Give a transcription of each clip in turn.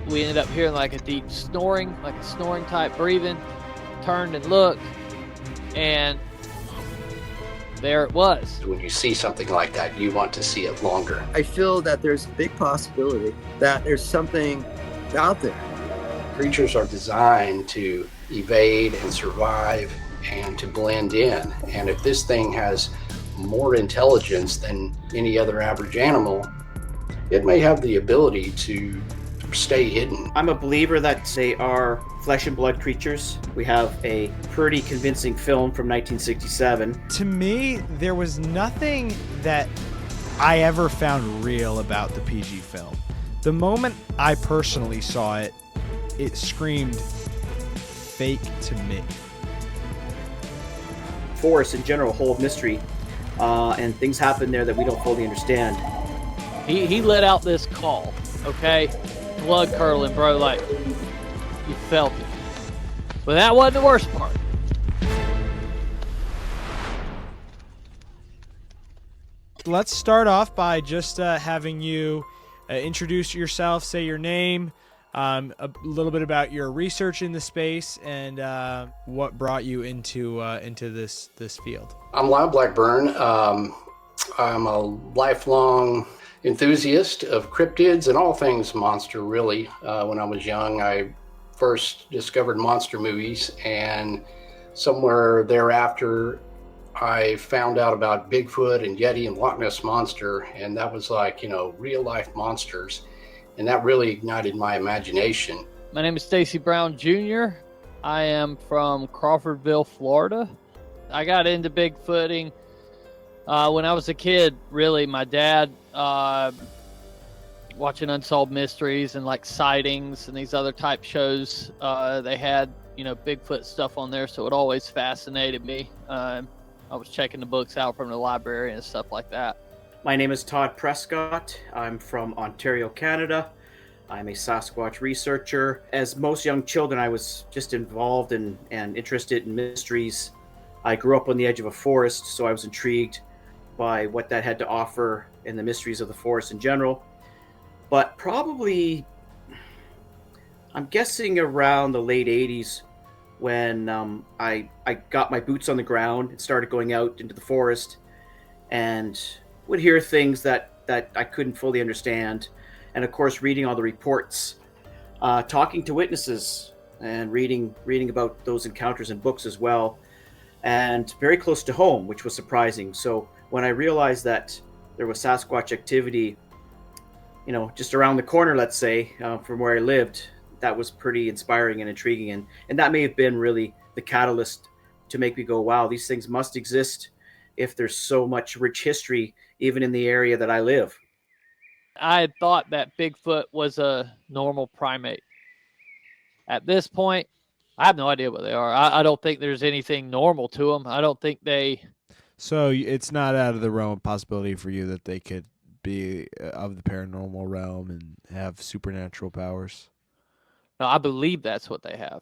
we ended up hearing like a deep snoring, like a snoring type breathing. Turned and looked, and there it was. When you see something like that, you want to see it longer. I feel that there's a big possibility that there's something out there. Creatures are designed to evade and survive and to blend in. And if this thing has more intelligence than any other average animal, it may have the ability to stay hidden. I'm a believer that they are flesh and blood creatures. We have a pretty convincing film from 1967. To me, there was nothing that I ever found real about the PG film. The moment I personally saw it, it screamed fake to me. Forests in general hold mystery, and things happen there that we don't fully understand. He let out this call, okay? Blood curdling, bro, like you felt it. But that wasn't the worst part. Let's start off by just having you introduce yourself, say your name, a little bit about your research in the space, and what brought you into this field. I'm Lyle Blackburn. I'm a lifelong enthusiast of cryptids and all things monster, really. When I was young, I first discovered monster movies, and somewhere thereafter, I found out about Bigfoot and Yeti and Loch Ness Monster, and that was like, real life monsters, and that really ignited my imagination. My name is Stacy Brown Jr. I am from Crawfordville, Florida. I got into Bigfooting when I was a kid, really. My dad, watching Unsolved Mysteries and like Sightings and these other type shows, they had, Bigfoot stuff on there, so it always fascinated me. I was checking the books out from the library and stuff like that. My name is Todd Prescott. I'm from Ontario, Canada. I'm a Sasquatch researcher. As most young children, I was just involved and interested in mysteries. I grew up on the edge of a forest, so I was intrigued by what that had to offer and the mysteries of the forest in general. But probably, I'm guessing around the late 80s, when I got my boots on the ground and started going out into the forest and would hear things that I couldn't fully understand. And of course, reading all the reports, talking to witnesses and reading about those encounters in books as well. And very close to home, which was surprising. So when I realized that there was Sasquatch activity, just around the corner, let's say, from where I lived, that was pretty inspiring and intriguing. And that may have been really the catalyst to make me go, wow, these things must exist if there's so much rich history, even in the area that I live. I had thought that Bigfoot was a normal primate. At this point, I have no idea what they are. I don't think there's anything normal to them. I don't think they... So it's not out of the realm of possibility for you that they could be of the paranormal realm and have supernatural powers? No, I believe that's what they have.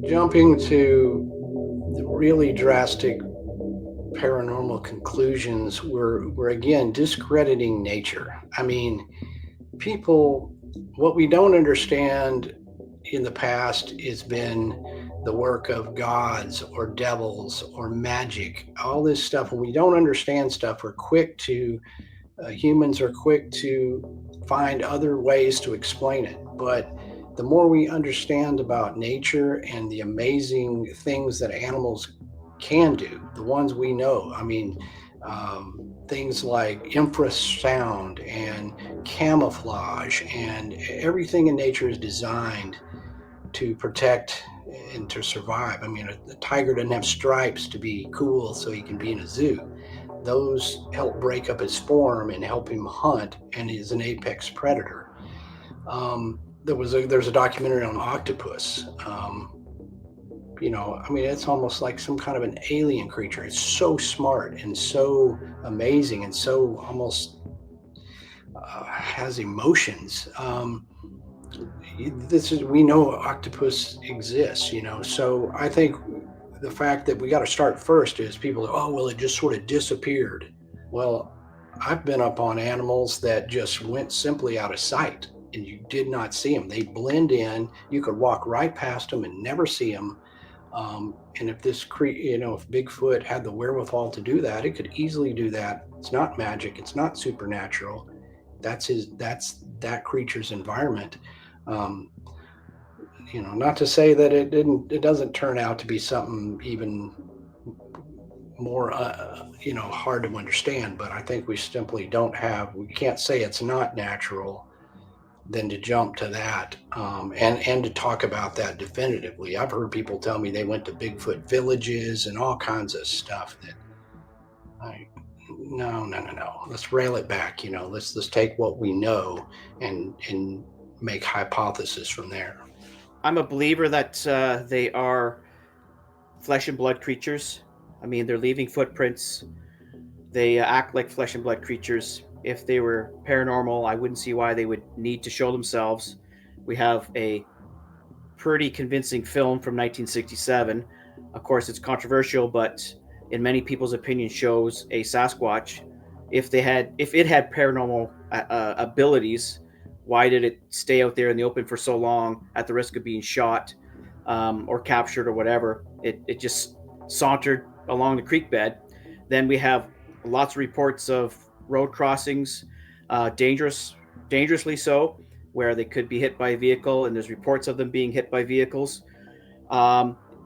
Jumping to the really drastic paranormal conclusions, we're again discrediting nature. I mean, people, what we don't understand in the past has been the work of gods or devils or magic, all this stuff. When we don't understand stuff, we're quick to, humans are quick to find other ways to explain it. But the more we understand about nature and the amazing things that animals can do, the ones we know, things like infrasound and camouflage, and everything in nature is designed to protect and to survive. A tiger doesn't have stripes to be cool so he can be in a zoo. Those help break up his form and help him hunt, and he's an apex predator. There's a documentary on octopus. It's almost like some kind of an alien creature. It's so smart and so amazing and so almost has emotions. We know octopus exists, so I think the fact that we got to start first is people go, it just sort of disappeared. Well, I've been up on animals that just went simply out of sight. and you did not see them. They blend in. You could walk right past them and never see them. And if this if Bigfoot had the wherewithal to do that, it could easily do that. It's not magic. It's not supernatural. That's that creature's environment. Not to say that it doesn't turn out to be something even more, hard to understand, but I think we simply we can't say it's not natural than to jump to that, and to talk about that definitively. I've heard people tell me they went to Bigfoot villages and all kinds of stuff no. Let's rail it back. Let's take what we know and make hypothesis from there. I'm a believer that they are flesh and blood creatures. I mean, they're leaving footprints. They act like flesh and blood creatures. If they were paranormal, I wouldn't see why they would need to show themselves. We have a pretty convincing film from 1967. Of course, it's controversial, but in many people's opinion, shows a Sasquatch. If it had paranormal abilities, why did it stay out there in the open for so long at the risk of being shot or captured or whatever? It just sauntered along the creek bed. Then we have lots of reports of road crossings, dangerously so, where they could be hit by a vehicle, and there's reports of them being hit by vehicles.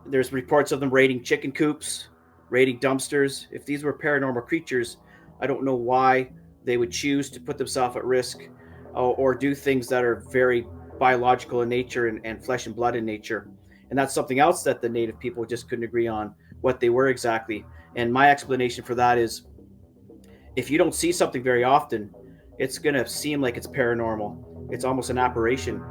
There's reports of them raiding chicken coops, raiding dumpsters. If these were paranormal creatures, I don't know why they would choose to put themselves at risk or do things that are very biological in nature and flesh and blood in nature. And that's something else that the native people just couldn't agree on what they were exactly. And my explanation for that is, if you don't see something very often, it's going to seem like it's paranormal. It's almost an apparition.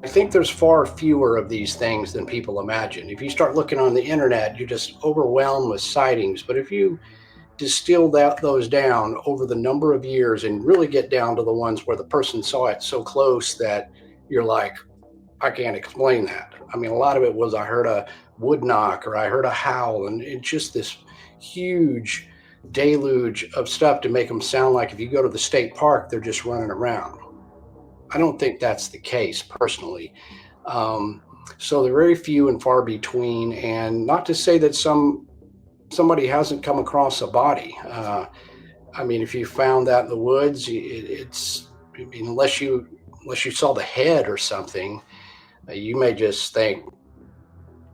I think there's far fewer of these things than people imagine. If you start looking on the internet, you're just overwhelmed with sightings. But if you distill those down over the number of years and really get down to the ones where the person saw it so close that you're like, I can't explain that. I mean, a lot of it was I heard a wood knock or I heard a howl, and it's just this huge deluge of stuff to make them sound like if you go to the state park, they're just running around. I don't think that's the case personally. So they're very few and far between, and not to say that somebody hasn't come across a body. I mean, if you found that in the woods, unless you saw the head or something, you may just think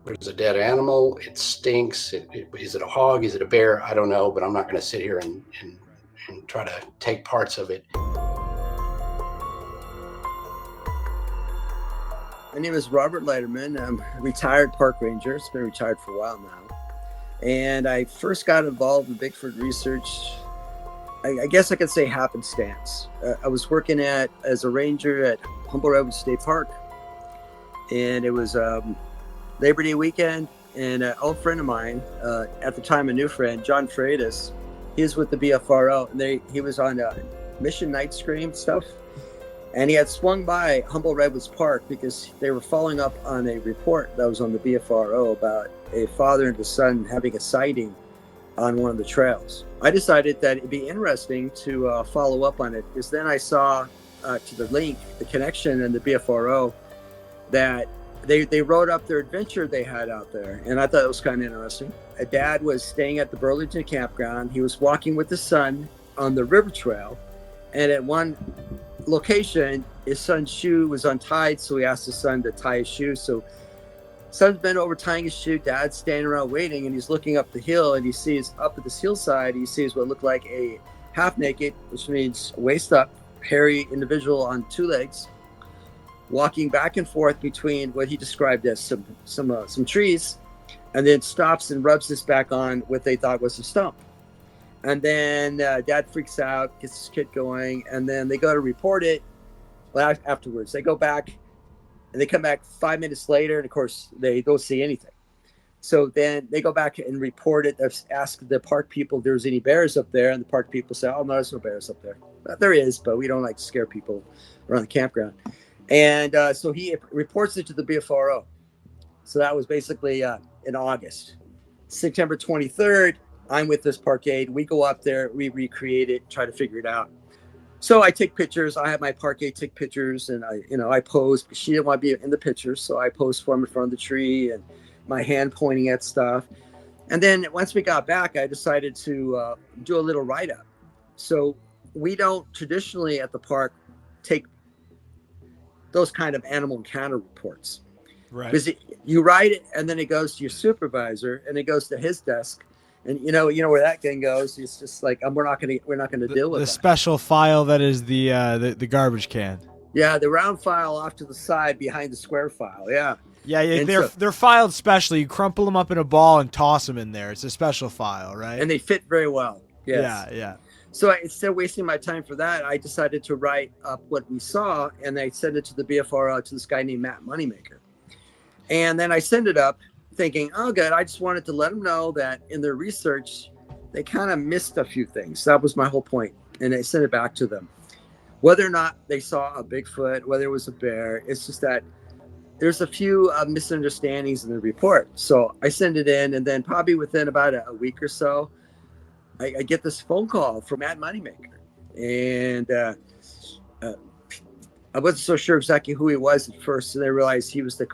there's a dead animal. It stinks. Is it a hog? Is it a bear? I don't know, but I'm not going to sit here and try to take parts of it. My name is Robert Leiterman. I'm a retired park ranger. It's been retired for a while now. And I first got involved in Bigfoot research, I guess I could say happenstance. I was working as a ranger at Humboldt Redwood State Park. And it was Labor Day weekend, and an old friend of mine, at the time a new friend, John Freitas, he was with the BFRO, and he was on mission night scream stuff, and he had swung by Humboldt Redwoods Park because they were following up on a report that was on the BFRO about a father and a son having a sighting on one of the trails. I decided that it'd be interesting to follow up on it, because then I saw to the connection in the BFRO, that they wrote up their adventure they had out there, and I thought it was kind of interesting. A dad was staying at the Burlington campground. He was walking with his son on the river trail, and at one location, his son's shoe was untied, so he asked his son to tie his shoe. So son's been over tying his shoe, dad's standing around waiting, and he's looking up the hill, and he sees up at this hillside, he sees what looked like a half naked, which means waist up, hairy individual on two legs, walking back and forth between what he described as some trees, and then stops and rubs his back on what they thought was a stump. And then dad freaks out, gets his kid going, and then they go to report it. Well, afterwards, they go back, and they come back 5 minutes later, and of course, they don't see anything. So then they go back and report it, ask the park people if there's any bears up there, and the park people say, oh, no, there's no bears up there. There is, but we don't like to scare people around the campground. And so he reports it to the BFRO. So that was basically in August. September 23rd, I'm with this park aide. We go up there, we recreate it, try to figure it out. So I take pictures. I have my park aide take pictures, and I pose, but she didn't want to be in the pictures. So I pose for him in front of the tree and my hand pointing at stuff. And then once we got back, I decided to do a little write-up. So we don't traditionally at the park take those kind of animal encounter reports. Right. Because you write it, and then it goes to your supervisor, and it goes to his desk. And you know where that thing goes. It's just like we're not gonna deal with the that. special file that is the garbage can. Yeah, the round file off to the side behind the square file. Yeah. Yeah, they're filed specially. You crumple them up in a ball and toss them in there. It's a special file, right? And they fit very well. Yes. Yeah. So instead of wasting my time for that, I decided to write up what we saw, and I sent it to the BFRO, to this guy named Matt Moneymaker. And then I send it up thinking, oh, good. I just wanted to let them know that in their research, they kind of missed a few things. That was my whole point. And I sent it back to them. Whether or not they saw a Bigfoot, whether it was a bear, it's just that there's a few misunderstandings in the report. So I send it in, and then probably within about a week or so, I get this phone call from Matt Moneymaker. And I wasn't so sure exactly who he was at first, and I realized he was the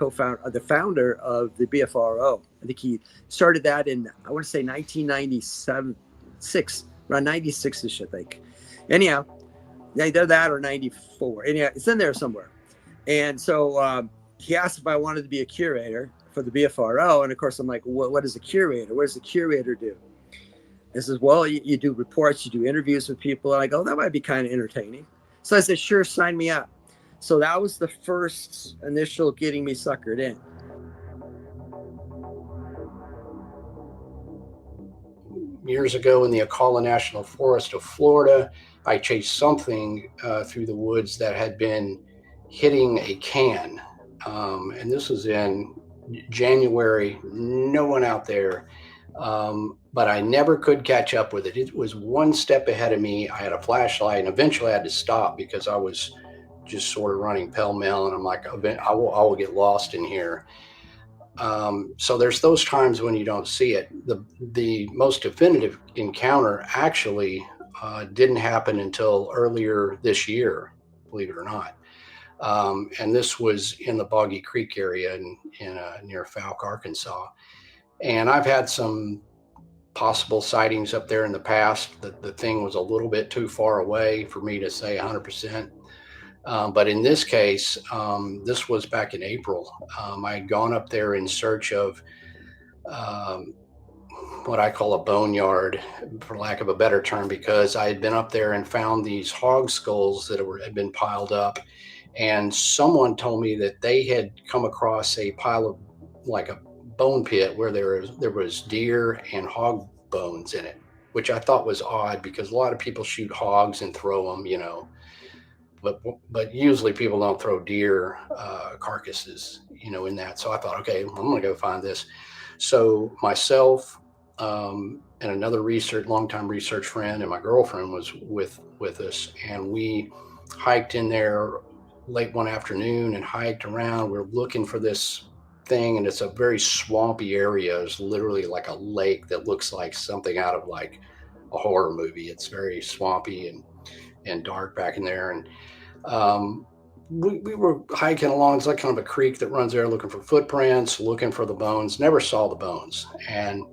founder of the BFRO. I think he started that in, I want to say 1996, around 96-ish, I think. Anyhow, either that or 94. Anyhow, it's in there somewhere. And so he asked if I wanted to be a curator for the BFRO, and of course I'm like, what is a curator? What does a curator do? He says, well, you do reports, you do interviews with people. And I go, that might be kind of entertaining. So I said, sure, sign me up. So that was the first initial getting me suckered in. Years ago in the Ocala National Forest of Florida, I chased something through the woods that had been hitting a can. And this was in January, no one out there. But I never could catch up with it. It was one step ahead of me. I had a flashlight, and eventually I had to stop because I was just sort of running pell-mell, and I'm like, I will get lost in here. So there's those times when you don't see it. The most definitive encounter actually didn't happen until earlier this year, believe it or not. And this was in the Boggy Creek area near Fouke, Arkansas. And I've had some possible sightings up there in the past. The thing was a little bit too far away for me to say 100%. But in this case, this was back in April. I had gone up there in search of what I call a boneyard, for lack of a better term, because I had been up there and found these hog skulls that had been piled up. And someone told me that they had come across a pile of, like a bone pit, where there was deer and hog bones in it, which I thought was odd because a lot of people shoot hogs and throw them, but usually people don't throw deer carcasses, in that. So I thought, okay, I'm going to go find this. So myself and another longtime research friend, and my girlfriend was with us, and we hiked in there late one afternoon and hiked around. We're looking for this thing, and it's a very swampy area. It's literally like a lake that looks like something out of like a horror movie. It's very swampy and dark back in there. And we were hiking along. It's like kind of a creek that runs there, looking for footprints, looking for the bones. Never saw the bones, and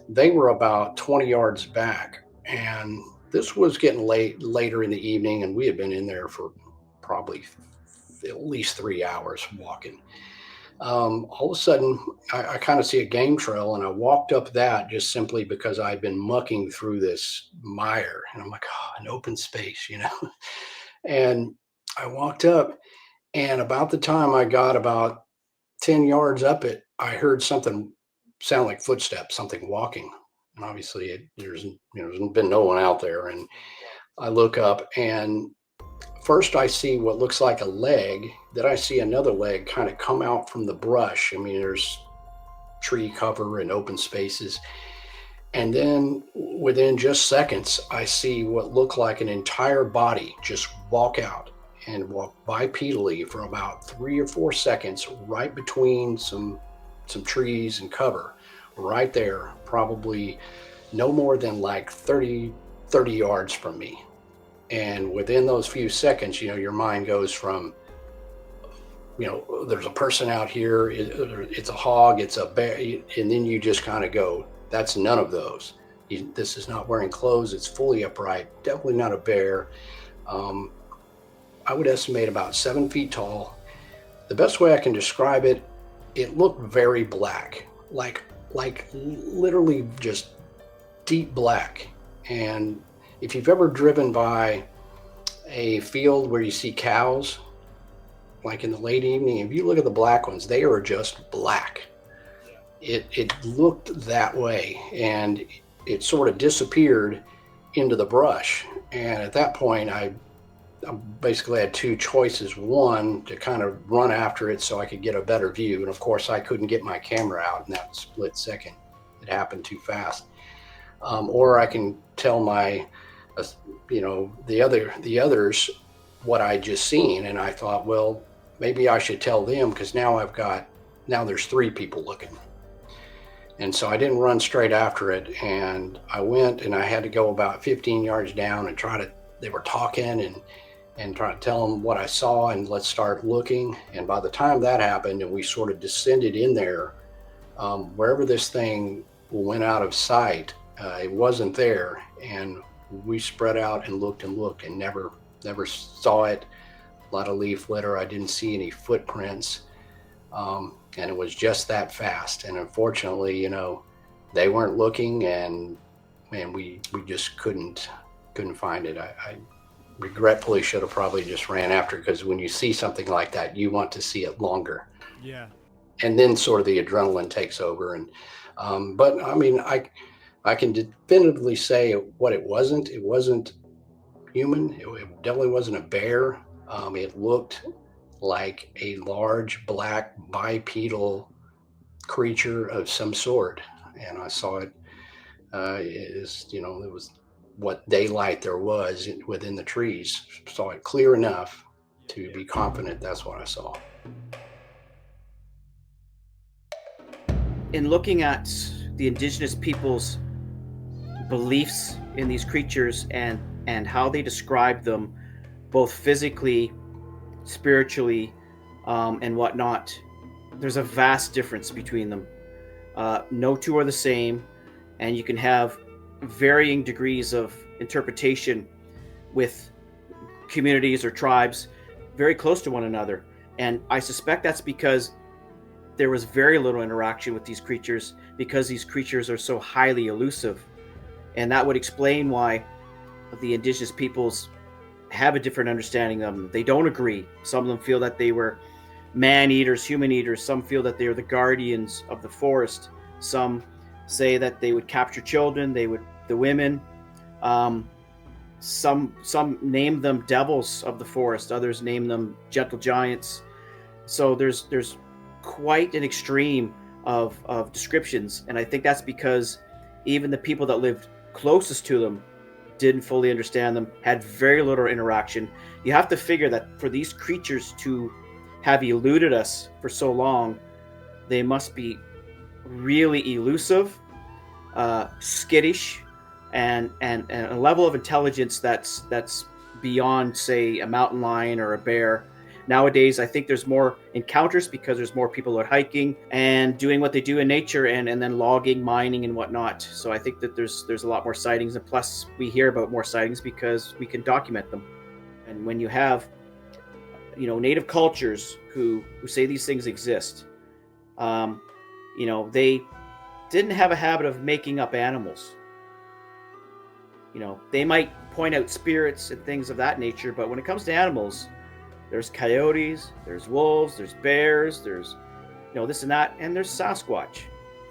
they were about 20 yards back. And this was getting later in the evening, and we had been in there for probably at least 3 hours walking. All of a sudden, I kind of see a game trail, and I walked up that just simply because I'd been mucking through this mire, and I'm like, an open space, And I walked up, and about the time I got about 10 yards up it, I heard something sound like footsteps, something walking. And obviously there's been no one out there. And I look up, and first I see what looks like a leg. Then I see another leg kind of come out from the brush. I mean, there's tree cover and open spaces. And then within just seconds, I see what looked like an entire body just walk out and walk bipedally for about 3 or 4 seconds, right between some trees and cover, right there, probably no more than like 30 yards from me. And within those few seconds, your mind goes from, there's a person out here, it's a hog, it's a bear, and then you just kind of go, that's none of those. This is not wearing clothes, it's fully upright, definitely not a bear. I would estimate about 7 feet tall. The best way I can describe it, it looked very black, like literally just deep black. And if you've ever driven by a field where you see cows, like in the late evening, if you look at the black ones, they are just black. It looked that way, and it sort of disappeared into the brush. And at that point, I basically had two choices. One, to kind of run after it so I could get a better view. And of course, I couldn't get my camera out in that split second. It happened too fast. Or I can tell the others what I just seen. And I thought, well, maybe I should tell them, because now there's 3 people looking. And so I didn't run straight after it. And I went, and I had to go about 15 yards down and they were talking and try to tell them what I saw, and let's start looking. And by the time that happened and we sort of descended in there, wherever this thing went out of sight, it wasn't there. And we spread out and looked and never saw it. A lot of leaf litter. I didn't see any footprints. And it was just that fast. And unfortunately, they weren't looking, and we just couldn't find it. I regretfully should have probably just ran after, because when you see something like that, you want to see it longer. Yeah. And then sort of the adrenaline takes over. And but I mean, I can definitively say what it wasn't. It wasn't human. It definitely wasn't a bear. It looked like a large black bipedal creature of some sort. And I saw it, it was what daylight there was within the trees. Saw it clear enough to be confident that's what I saw. In looking at the indigenous people's beliefs in these creatures and how they describe them, both physically, spiritually, and whatnot, there's a vast difference between them. No two are the same, and you can have varying degrees of interpretation with communities or tribes very close to one another. And I suspect that's because there was very little interaction with these creatures, because these creatures are so highly elusive. And that would explain why the indigenous peoples have a different understanding of them. They don't agree. Some of them feel that they were man-eaters, human-eaters. Some feel that they are the guardians of the forest. Some say that they would capture children, the women. Some name them devils of the forest. Others name them gentle giants. So there's quite an extreme of descriptions. And I think that's because even the people that lived closest to them didn't fully understand them, had very little interaction. You have to figure that for these creatures to have eluded us for so long, they must be really elusive, skittish, and a level of intelligence that's beyond, say, a mountain lion or a bear. Nowadays, I think there's more encounters because there's more people out hiking and doing what they do in nature, and then logging, mining, and whatnot. So I think that there's a lot more sightings, and plus we hear about more sightings because we can document them. And when you have, native cultures who say these things exist, they didn't have a habit of making up animals. They might point out spirits and things of that nature, but when it comes to animals, there's coyotes, there's wolves, there's bears, there's, this and that, and there's Sasquatch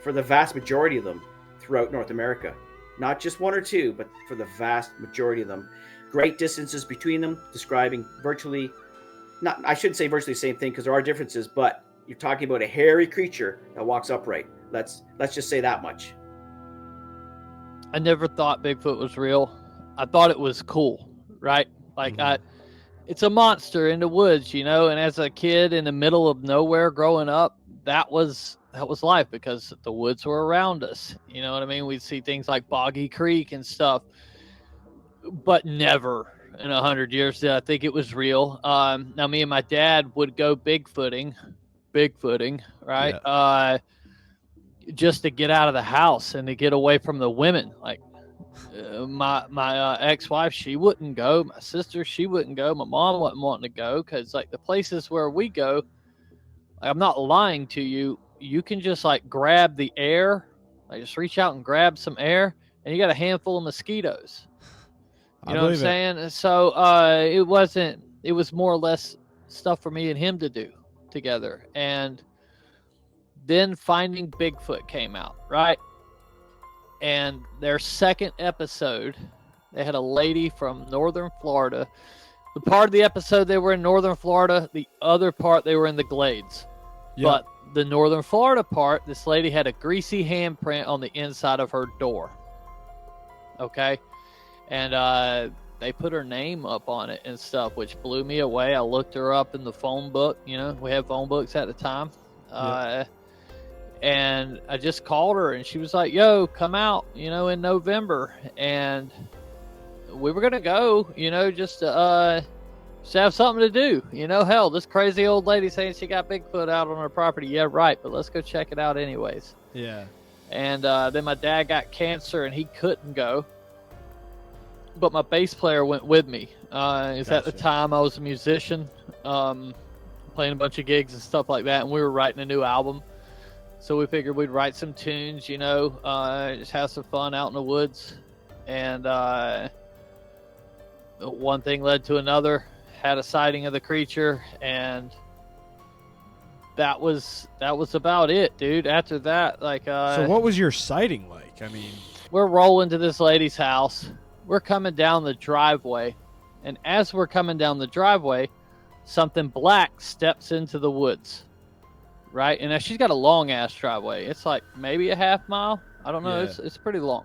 for the vast majority of them throughout North America. Not just one or two, but for the vast majority of them. Great distances between them, describing I shouldn't say virtually the same thing because there are differences, but you're talking about a hairy creature that walks upright. Let's just say that much. I never thought Bigfoot was real. I thought it was cool, right? Like it's a monster in the woods, and as a kid in the middle of nowhere growing up, that was was life, because the woods were around us. You know what I mean? We'd see things like Boggy Creek and stuff, but never in 100 years did I think it was real. Now, me and my dad would go Bigfooting, right? Yeah. Just to get out of the house and to get away from the women. Like my ex-wife, she wouldn't go. My sister, she wouldn't go. My mom wasn't wanting to go, because like the places where we go, like, I'm not lying to you, you can just like grab the air, like just reach out and grab some air, and you got a handful of mosquitoes. You know what I'm saying? So it was more or less stuff for me and him to do together. And then Finding Bigfoot came out, right? And their second episode, they had a lady from northern Florida. The part of the episode they were in northern Florida, the other part they were in the Glades. Yep. But the northern Florida part, this lady had a greasy handprint on the inside of her door. Okay? And they put her name up on it and stuff, which blew me away. I looked her up in the phone book. You know, we had phone books at the time. Yep. And I just called her, and she was like, yo, come out, you know, in November. And we were going to go, you know, just to have something to do. You know, hell, this crazy old lady saying she got Bigfoot out on her property. Yeah, right, but let's go check it out anyways. Yeah. And then my dad got cancer, and he couldn't go. But my bass player went with me. Gotcha. At the time I was a musician, playing a bunch of gigs and stuff like that, and we were writing a new album. So we figured we'd write some tunes, you know, just have some fun out in the woods. And one thing led to another. Had a sighting of the creature, and that was about it, dude. After that, like... so what was your sighting like? I mean... We're rolling to this lady's house. We're coming down the driveway. And as we're coming down the driveway, something black steps into the woods. Right? And now she's got a long-ass driveway. It's like maybe a half mile. I don't know. Yeah. It's pretty long.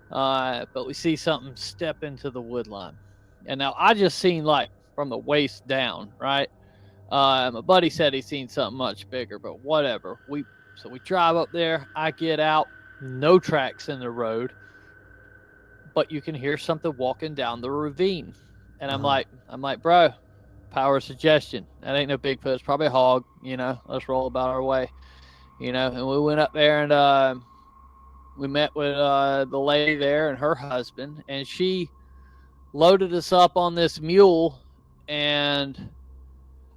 But we see something step into the wood line. And now I just seen like from the waist down, right? My buddy said he seen something much bigger, but whatever. So we drive up there. I get out. No tracks in the road. But you can hear something walking down the ravine. And I'm like, bro, power of suggestion. That ain't no Bigfoot. It's probably a hog, you know. Let's roll about our way, you know. And we went up there, and we met with the lady there and her husband, and she loaded us up on this mule. And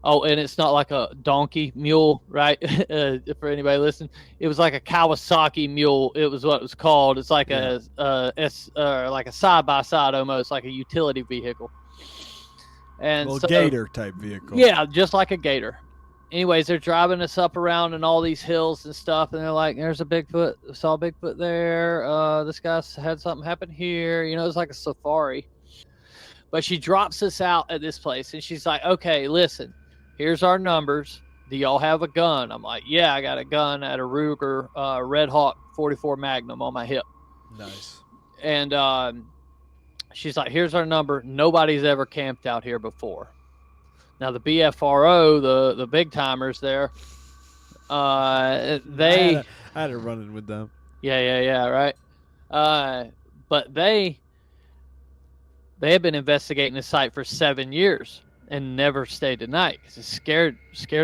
it's not like a donkey mule, right? For anybody listening, it was like a Kawasaki mule. It was what it was called. It's like like a side by side, almost like a utility vehicle. And little gator type vehicle. Yeah, just like a gator. Anyways, they're driving us up around and all these hills and stuff, and they're like, there's a Bigfoot. I saw a Bigfoot there. This guy had something happen here. You know, it's like a safari. But she drops us out at this place, and she's like, okay, listen, here's our numbers. Do y'all have a gun? I'm like, yeah, I got a gun at a Ruger Red Hawk 44 Magnum on my hip. Nice. And she's like, here's our number. Nobody's ever camped out here before. Now, the BFRO, the big timers there, they... I had a run-in with them. Yeah, right. But they have been investigating this site for 7 years and never stayed at night because it's scared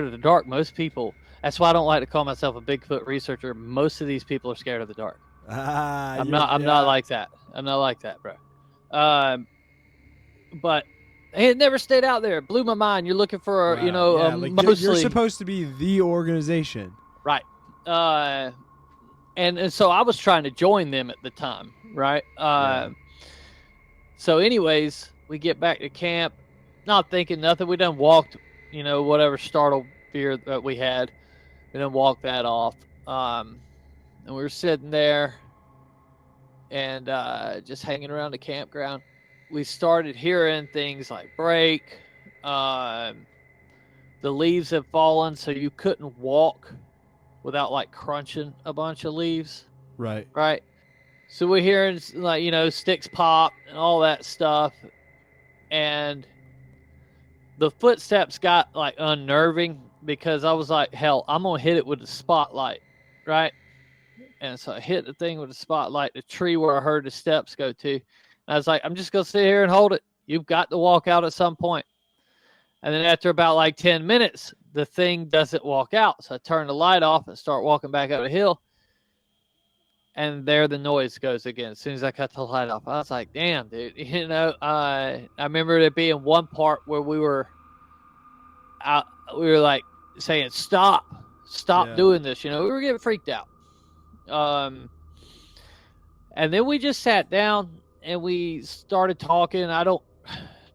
of the dark. Most people... That's why I don't like to call myself a Bigfoot researcher. Most of these people are scared of the dark. I'm not like that. I'm not like that, bro. But it never stayed out there. It blew my mind. You're looking for, mostly... You're supposed to be the organization. Right. And so I was trying to join them at the time, right? So anyways, we get back to camp, not thinking nothing. We done walked, whatever startle fear that we had. We done walked that off. And we were sitting there and just hanging around the campground. We started hearing things like break. The leaves have fallen, so you couldn't walk without like crunching a bunch of leaves. Right. So we're hearing sticks pop and all that stuff. And the footsteps got like unnerving. because I was like, hell, I'm going to hit it with a spotlight, right? And so I hit the thing with a spotlight, the tree where I heard the steps go to. And I was like, I'm just going to sit here and hold it. You've got to walk out at some point. And then after about like 10 minutes, the thing doesn't walk out. So I turn the light off and start walking back up the hill. And there the noise goes again as soon as I cut the light off. I was like, damn, dude. You know, I remember there being one part where we were out, we were like saying, stop doing this. You know, we were getting freaked out. And then we just sat down and we started talking. I don't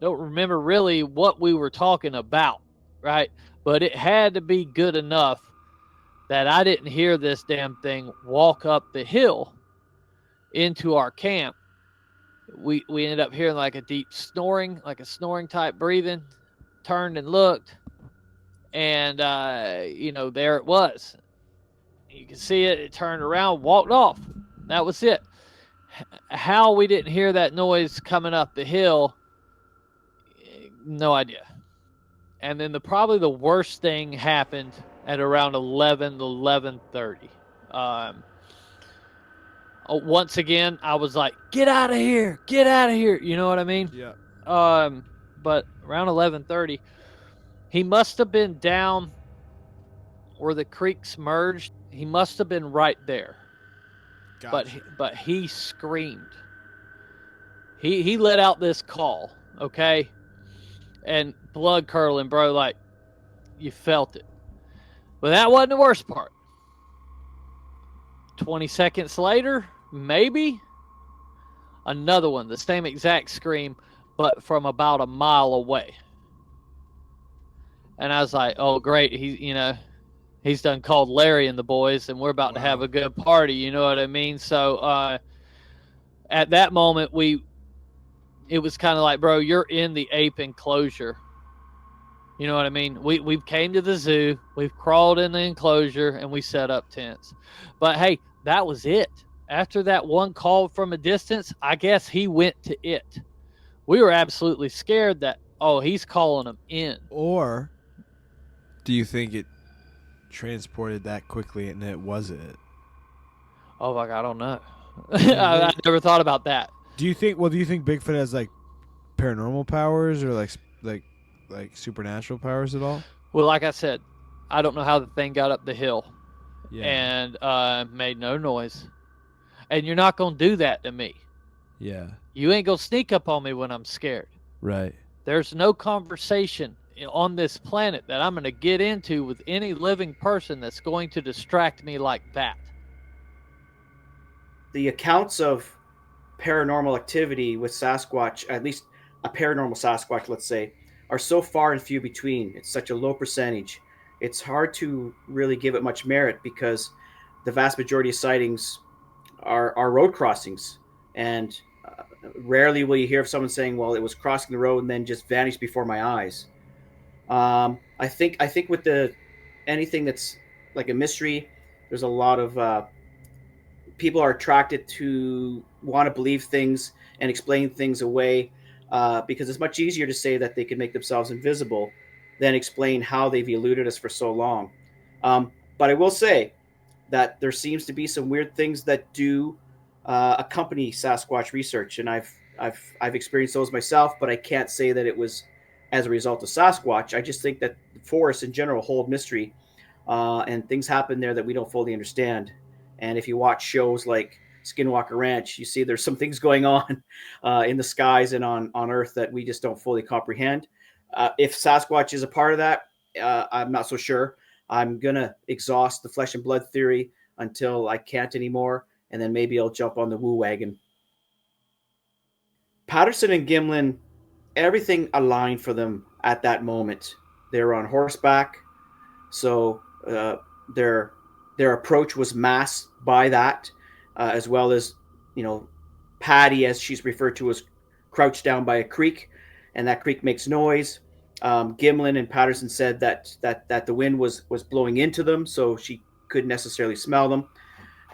remember really what we were talking about, right? But it had to be good enough that I didn't hear this damn thing walk up the hill into our camp. We ended up hearing like a deep snoring, like a snoring type breathing. Turned and looked, and you know, there it was. You can see it. It turned around, walked off. That was it. How we didn't hear that noise coming up the hill, no idea. And then probably the worst thing happened at around 11:30. Once again, I was like, get out of here. You know what I mean? Yeah. But around 11:30, he must have been down where the creeks merged. He must have been right there. Gotcha. But he screamed. He let out this call, okay? And blood curdling, bro, like you felt it. But that wasn't the worst part. 20 seconds later, maybe, another one, the same exact scream, but from about a mile away. And I was like, oh, great. He's done called Larry and the boys, and we're about to have a good party. You know what I mean? So at that moment, it was kind of like, bro, you're in the ape enclosure. You know what I mean? We've came to the zoo, we've crawled in the enclosure, and we set up tents. But hey, that was it. After that one call from a distance, I guess he went to it. We were absolutely scared that, oh, he's calling him in. Or do you think it transported that quickly and it wasn't it? Oh, like, I don't know. I never thought about that. Do you think Bigfoot has like paranormal powers or like supernatural powers at all? Well, like I said, I don't know how the thing got up the hill Yeah. and made no noise. And you're not going to do that to me. Yeah. You ain't going to sneak up on me when I'm scared. Right. There's no conversation on this planet that I'm going to get into with any living person that's going to distract me like that. The accounts of paranormal activity with Sasquatch, at least a paranormal Sasquatch, let's say, are so far and few between. It's such a low percentage. It's hard to really give it much merit because the vast majority of sightings are road crossings. And rarely will you hear of someone saying, well, it was crossing the road and then just vanished before my eyes. I think with anything that's like a mystery, there's a lot of people are attracted to want to believe things and explain things away because it's much easier to say that they can make themselves invisible than explain how they've eluded us for so long. But I will say that there seems to be some weird things that do accompany Sasquatch research, and I've experienced those myself, but I can't say that it was as a result of Sasquatch. I just think that forests in general hold mystery, and things happen there that we don't fully understand. And if you watch shows like Skinwalker Ranch, you see there's some things going on in the skies and on Earth that we just don't fully comprehend. If Sasquatch is a part of that, I'm not so sure. I'm going to exhaust the flesh and blood theory until I can't anymore, and then maybe I'll jump on the woo wagon. Patterson and Gimlin, everything aligned for them at that moment. They were on horseback, so their approach was masked by that, as well as, Patty, as she's referred to, was crouched down by a creek, and that creek makes noise. Gimlin and Patterson said that the wind was blowing into them, so she couldn't necessarily smell them,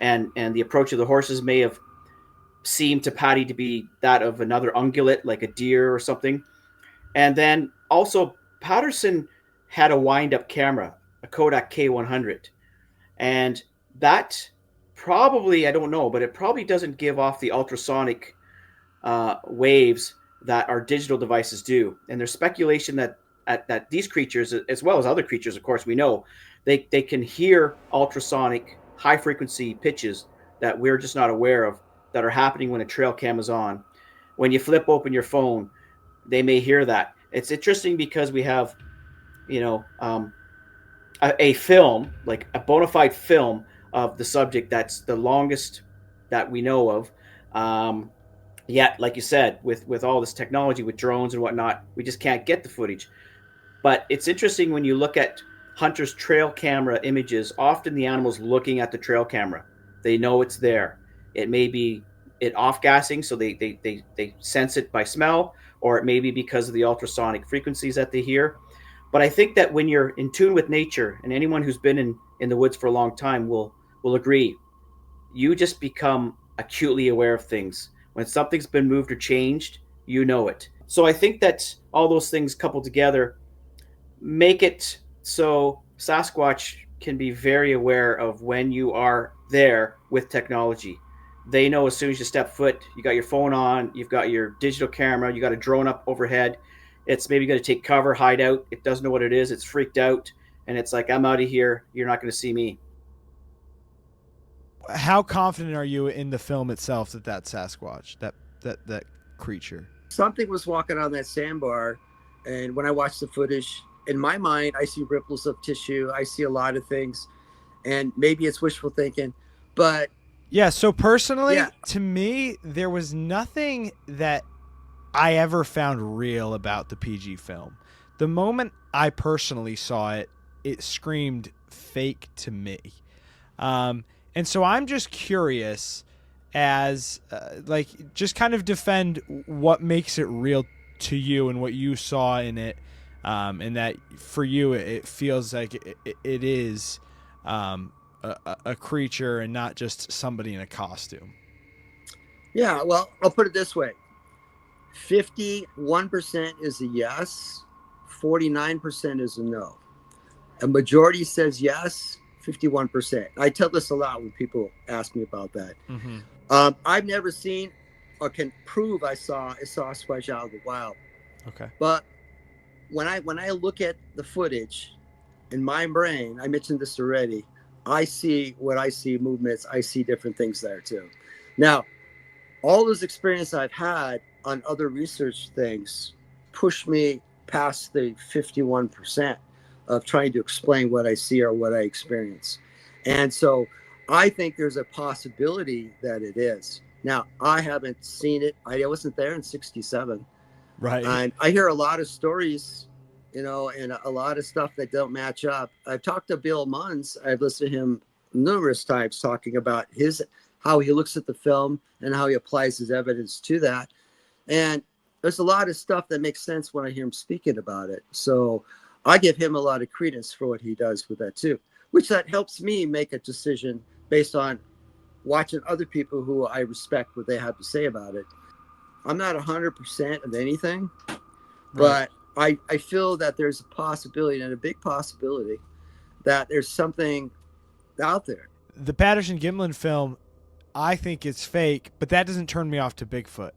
and the approach of the horses may have seemed to Patty to be that of another ungulate, like a deer or something. And then also Patterson had a wind-up camera. a Kodak K100. And that probably, I don't know, but it probably doesn't give off the ultrasonic waves that our digital devices do. And there's speculation that these creatures, as well as other creatures, of course, we know, they can hear ultrasonic high frequency pitches that we're just not aware of, that are happening when a trail cam is on. When you flip open your phone, they may hear that. It's interesting because we have, a film, like a bona fide film of the subject that's the longest that we know of. Yet, like you said, with all this technology, with drones and whatnot, we just can't get the footage. But it's interesting when you look at hunters' trail camera images, often the animal's looking at the trail camera. They know it's there. It may be it off-gassing, so they sense it by smell, or it may be because of the ultrasonic frequencies that they hear. But I think that when you're in tune with nature, and anyone who's been in the woods for a long time will agree, you just become acutely aware of things. When something's been moved or changed, you know it. So I think that all those things coupled together make it so Sasquatch can be very aware of when you are there with technology. They know as soon as you step foot, you got your phone on, you've got your digital camera, you got a drone up overhead. It's maybe going to take cover, hide out. It doesn't know what it is. It's freaked out. And it's like, I'm out of here. You're not going to see me. How confident are you in the film itself that Sasquatch, that creature? Something was walking on that sandbar, and when I watch the footage, in my mind, I see ripples of tissue. I see a lot of things, and maybe it's wishful thinking, but yeah. So personally, yeah. To me, there was nothing that I ever found real about the PG film. The moment I personally saw it, it screamed fake to me. And so I'm just curious as just kind of defend what makes it real to you and what you saw in it. And that for you, it feels like it is a creature and not just somebody in a costume. Yeah, well, I'll put it this way. 51% is a yes, 49% is a no. A majority says yes, 51%. I tell this a lot when people ask me about that. Mm-hmm. I've never seen or can prove I saw a Sasquatch out of the wild. Okay. But when I look at the footage in my brain, I mentioned this already, I see what I see, movements, I see different things there too. Now, all those experience I've had on other research things push me past the 51% of trying to explain what I see or what I experience. And so I think there's a possibility that it is. Now, I haven't seen it. I wasn't there in 67. Right. And I hear a lot of stories, and a lot of stuff that don't match up. I've talked to Bill Munns. I've listened to him numerous times talking about how he looks at the film and how he applies his evidence to that. And there's a lot of stuff that makes sense when I hear him speaking about it. So I give him a lot of credence for what he does with that too, which that helps me make a decision based on watching other people who I respect what they have to say about it. I'm not 100% of anything, but I feel that there's a possibility, and a big possibility, that there's something out there. The Patterson-Gimlin film, I think it's fake, but that doesn't turn me off to Bigfoot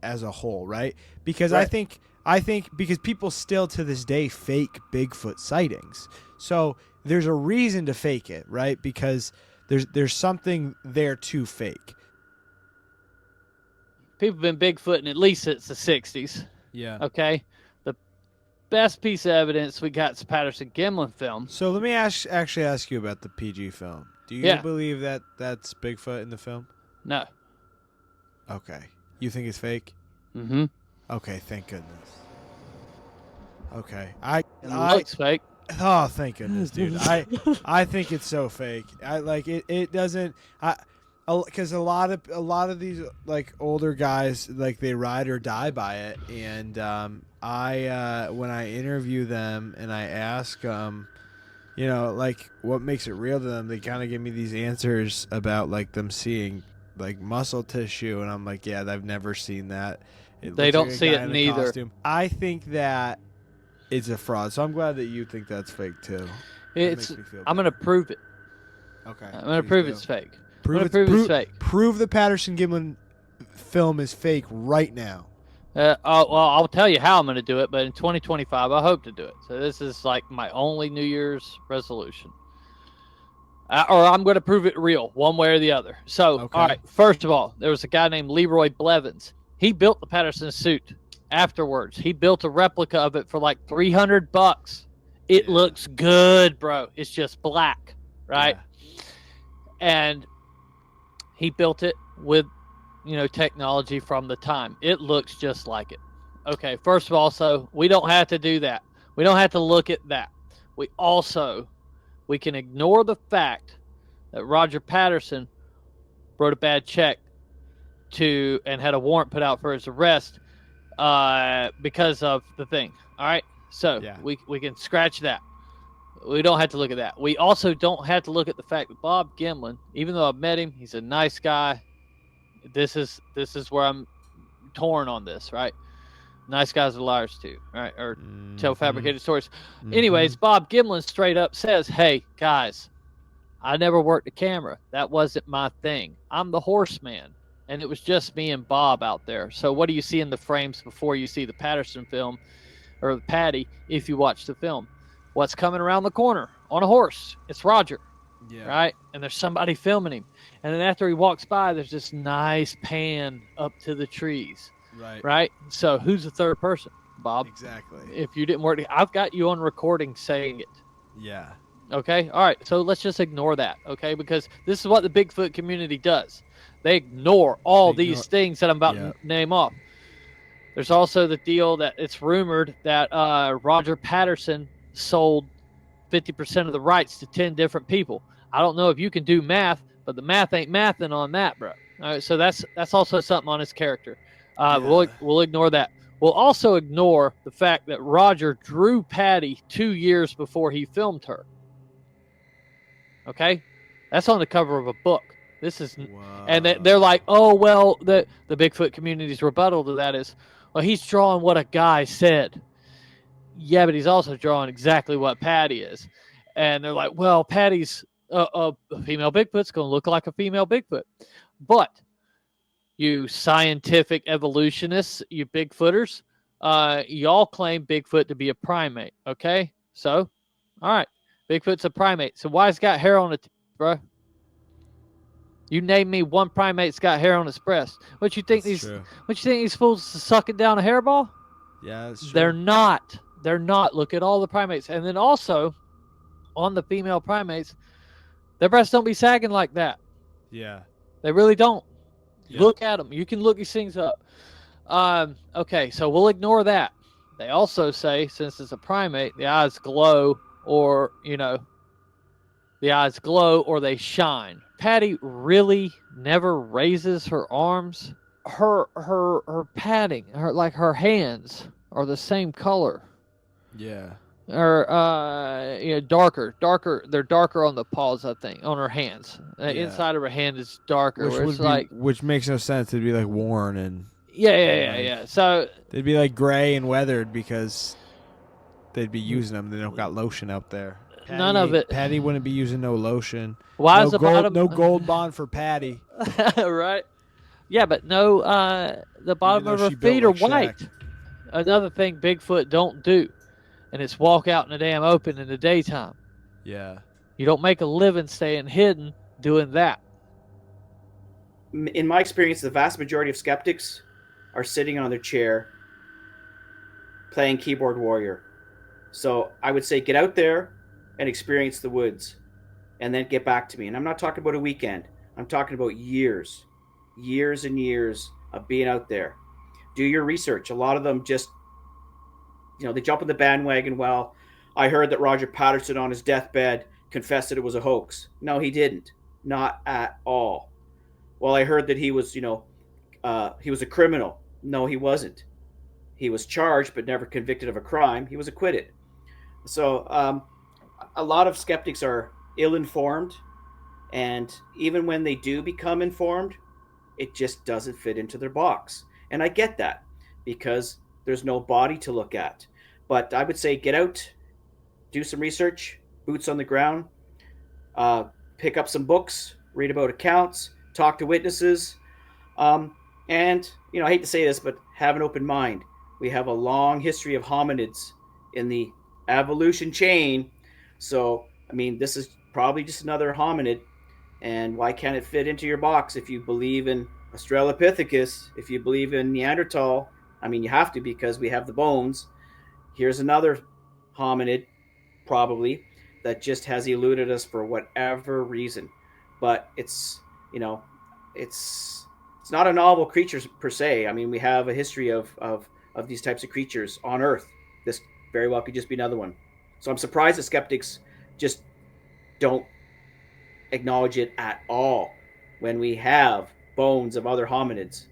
as a whole, right? Because I think because people still to this day fake Bigfoot sightings. So there's a reason to fake it, right? Because there's something there to fake. People have been Bigfooting at least since the 60s. Yeah. Okay. The best piece of evidence we got is the Patterson-Gimlin film. So let me actually ask you about the PG film. Do you believe that that's Bigfoot in the film? No. Okay. You think it's fake? Mm-hmm. Okay, thank goodness. Okay. It looks fake. Oh, thank goodness, dude. I think it's so fake. I like it. It doesn't. Because a lot of these like older guys, like they ride or die by it, and when I interview them and I ask like what makes it real to them, they kind of give me these answers about like them seeing like muscle tissue, and I'm like, yeah, I've never seen that. They don't see it neither. I think that it's a fraud, so I'm glad that you think that's fake too. It's. makes me feel I'm better. gonna prove it. Okay. I'm gonna please prove do. it's fake. Prove I'm gonna prove it's fake. Prove the Patterson-Gimlin film is fake right now. Well, I'll tell you how I'm gonna do it, but in 2025, I hope to do it. So this is like my only New Year's resolution. Or I'm going to prove it real, one way or the other. So, Okay. all right, first of all, there was a guy named Leroy Blevins. He built the Patterson suit afterwards. He built a replica of it for like $300. It looks good, bro. It's just black, right? Yeah. And he built it with, technology from the time. It looks just like it. Okay, first of all, so we don't have to do that. We don't have to look at that. We can ignore the fact that Roger Patterson wrote a bad check and had a warrant put out for his arrest because of the thing. All right? So we can scratch that. We don't have to look at that. We also don't have to look at the fact that Bob Gimlin, even though I've met him, he's a nice guy. This is where I'm torn on this, right? Nice guys are liars too, right? Or tell fabricated stories. Anyways, Bob Gimlin straight up says, hey, guys, I never worked a camera. That wasn't my thing. I'm the horseman. And it was just me and Bob out there. So what do you see in the frames before you see the Patterson film or the Patty if you watch the film? What's coming around the corner on a horse? It's Roger, right? And there's somebody filming him. And then after he walks by, there's this nice pan up to the trees. Right. So who's the third person? Bob. Exactly. If you didn't work, I've got you on recording saying it. Yeah. Okay. All right. So let's just ignore that. Okay. Because this is what the Bigfoot community does. They ignore these things that I'm about to name off. There's also the deal that it's rumored that Roger Patterson sold 50% of the rights to 10 different people. I don't know if you can do math, but the math ain't mathing on that, bro. All right. So that's also something on his character. We'll ignore that. We'll also ignore the fact that Roger drew Patty 2 years before he filmed her. Okay? That's on the cover of a book. This is, and they're like, oh, well, the Bigfoot community's rebuttal to that is, well, he's drawing what a guy said. Yeah, but he's also drawing exactly what Patty is. And they're like, well, Patty's a female Bigfoot's going to look like a female Bigfoot. But you scientific evolutionists, you Bigfooters, y'all claim Bigfoot to be a primate, okay? So, all right, Bigfoot's a primate. So why has it got hair on it, bro? You name me one primate that's got hair on its breast. What you think these fools sucking down a hairball? Yeah, that's true. They're not. They're not. Look at all the primates. And then also, on the female primates, their breasts don't be sagging like that. Yeah. They really don't. Yeah. Look at them. You can look these things up. Okay, so we'll ignore that. They also say, since it's a primate, the eyes glow or they shine. Patty really never raises her arms. Her padding, her hands are the same color. Yeah. Or darker. They're darker on the paws, I think, on her hands. The inside of her hand is darker. Which makes no sense. It'd be like worn and yeah. So they'd be like gray and weathered because they'd be using them. They don't got lotion out there. None of it. Patty wouldn't be using no lotion. Why is the bottom? No gold bond for Patty. Right. Yeah, but no. The bottom of her feet are white. Another thing Bigfoot don't do, and it's walk out in the damn open in the daytime. Yeah. You don't make a living staying hidden doing that. In my experience, the vast majority of skeptics are sitting on their chair playing keyboard warrior. So I would say get out there and experience the woods and then get back to me. And I'm not talking about a weekend. I'm talking about years and years of being out there. Do your research. A lot of them just, they jump on the bandwagon. Well, I heard that Roger Patterson on his deathbed confessed that it was a hoax. No, he didn't. Not at all. Well, I heard that he was, he was a criminal. No, he wasn't. He was charged but never convicted of a crime. He was acquitted. So a lot of skeptics are ill-informed, and even when they do become informed, it just doesn't fit into their box. And I get that because there's no body to look at. But I would say get out, do some research, boots on the ground, pick up some books, read about accounts, talk to witnesses, and I hate to say this, but have an open mind. We have a long history of hominids in the evolution chain, so I mean, this is probably just another hominid. And why can't it fit into your box if you believe in Australopithecus, if you believe in Neanderthal? I mean, you have to, because we have the bones. Here's another hominid, probably, that just has eluded us for whatever reason. But it's not a novel creature per se. I mean, we have a history of these types of creatures on Earth. This very well could just be another one. So I'm surprised the skeptics just don't acknowledge it at all when we have bones of other hominids.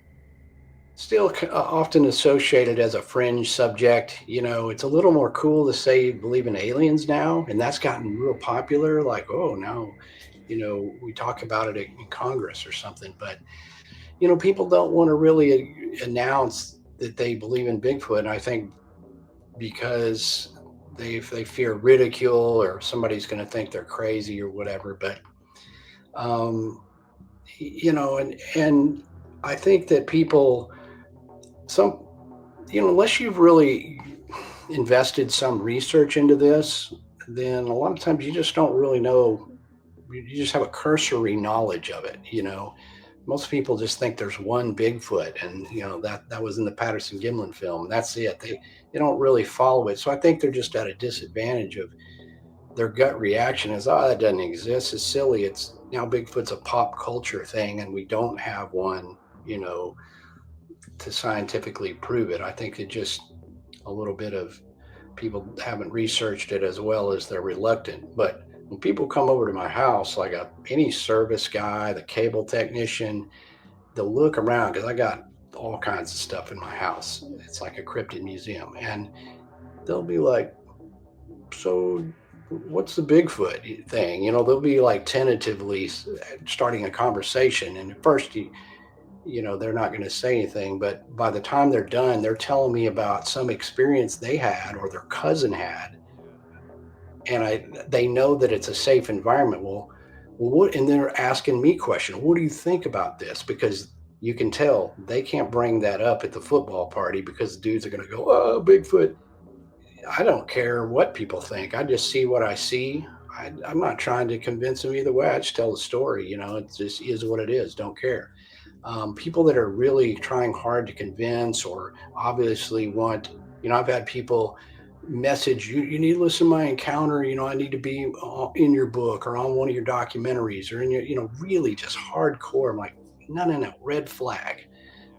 Still often associated as a fringe subject. It's a little more cool to say you believe in aliens now, and that's gotten real popular. Like, oh, now, we talk about it in Congress or something. But, people don't want to really announce that they believe in Bigfoot. And I think because they fear ridicule, or somebody's going to think they're crazy or whatever. But, and I think that people, unless you've really invested some research into this, then a lot of times you just don't really know. You just have a cursory knowledge of it. Most people just think there's one Bigfoot, and that was in the Patterson-Gimlin film. That's it. They don't really follow it. So I think they're just at a disadvantage of their gut reaction is, oh, that doesn't exist. It's silly. It's now Bigfoot's a pop culture thing, and we don't have one, to scientifically prove it. I think it just a little bit of people haven't researched it as well as they're reluctant. But when people come over to my house, like any service guy, the cable technician, they'll look around because I got all kinds of stuff in my house. It's like a cryptid museum. And they'll be like, so what's the Bigfoot thing? They'll be like tentatively starting a conversation. And at first, they're not going to say anything. But by the time they're done, they're telling me about some experience they had or their cousin had. And they know that it's a safe environment. Well, what? And they're asking me questions. What do you think about this? Because you can tell they can't bring that up at the football party because the dudes are going to go, oh, Bigfoot. I don't care what people think. I just see what I see. I'm not trying to convince them either way. I just tell the story. It just is what it is. Don't care. People that are really trying hard to convince or obviously want, I've had people message you need to listen to my encounter. I need to be in your book or on one of your documentaries or in your, really just hardcore. I'm like, no, red flag.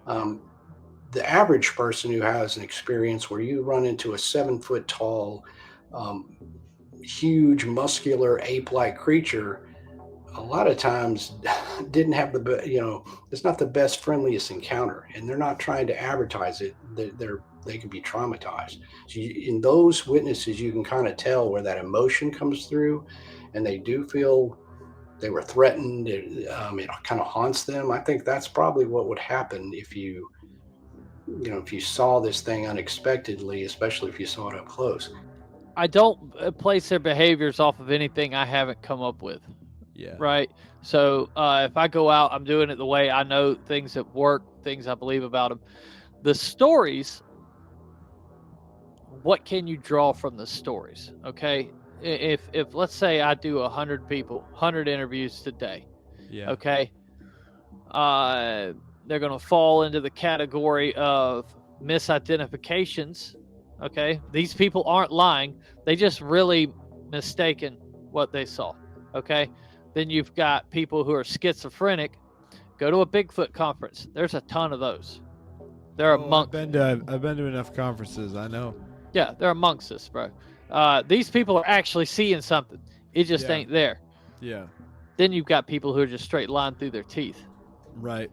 The average person who has an experience where you run into a 7-foot tall, huge, muscular, ape-like creature, a lot of times didn't have it's not the best, friendliest encounter, and they're not trying to advertise it. They can be traumatized. So in those witnesses, you can kind of tell where that emotion comes through, and they do feel they were threatened. It kind of haunts them. I think that's probably what would happen if you saw this thing unexpectedly, especially if you saw it up close. I don't place their behaviors off of anything I haven't come up with. Yeah. Right. So if I go out, I'm doing it the way I know things that work, things I believe about them. The stories, what can you draw from the stories? Okay. If let's say I do 100 people, 100 interviews today. Yeah. Okay. They're going to fall into the category of misidentifications. Okay. These people aren't lying. They just really mistaken what they saw. Okay. Then you've got people who are schizophrenic. Go to a Bigfoot conference. There's a ton of those. They're amongst. I've been to enough conferences. I know. Yeah, they're amongst us, bro. These people are actually seeing something. It just ain't there. Yeah. Then you've got people who are just straight lying through their teeth. Right.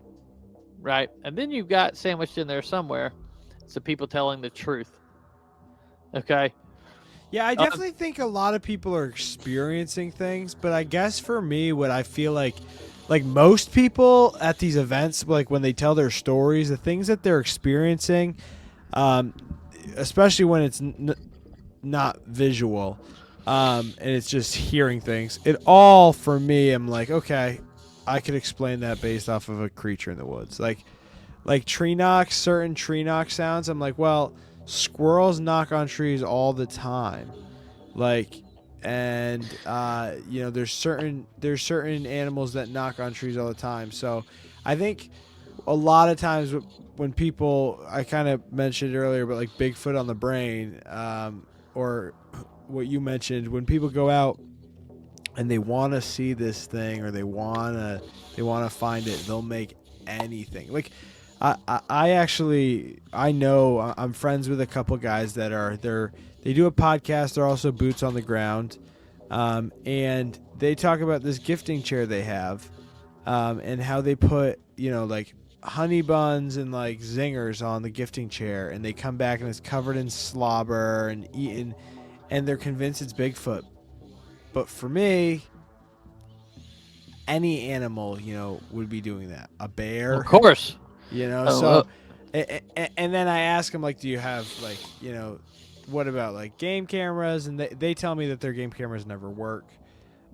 Right. And then you've got sandwiched in there somewhere some people telling the truth. Okay. Yeah, I definitely think a lot of people are experiencing things, but I guess for me, what I feel like most people at these events, like when they tell their stories, the things that they're experiencing, especially when it's not visual, And it's just hearing things. It all, for me, I'm like, okay, I could explain that based off of a creature in the woods. Like tree knocks, certain tree knock sounds, I'm like, well, squirrels knock on trees all the time. And there's certain animals that knock on trees all the time. So I think a lot of times when people, I kind of mentioned earlier, but like Bigfoot on the brain, or what you mentioned, when people go out and they want to see this thing, or they want to find it, they'll make anything. Like I know I'm friends with a couple guys that they do a podcast. They're also boots on the ground, and they talk about this gifting chair they have, and how they put like honey buns and like zingers on the gifting chair, and they come back and it's covered in slobber and eaten, and they're convinced it's Bigfoot. But for me, any animal would be doing that. A bear, Of course. And then I ask them, like, do you have, like, what about like game cameras? And they tell me that their game cameras never work.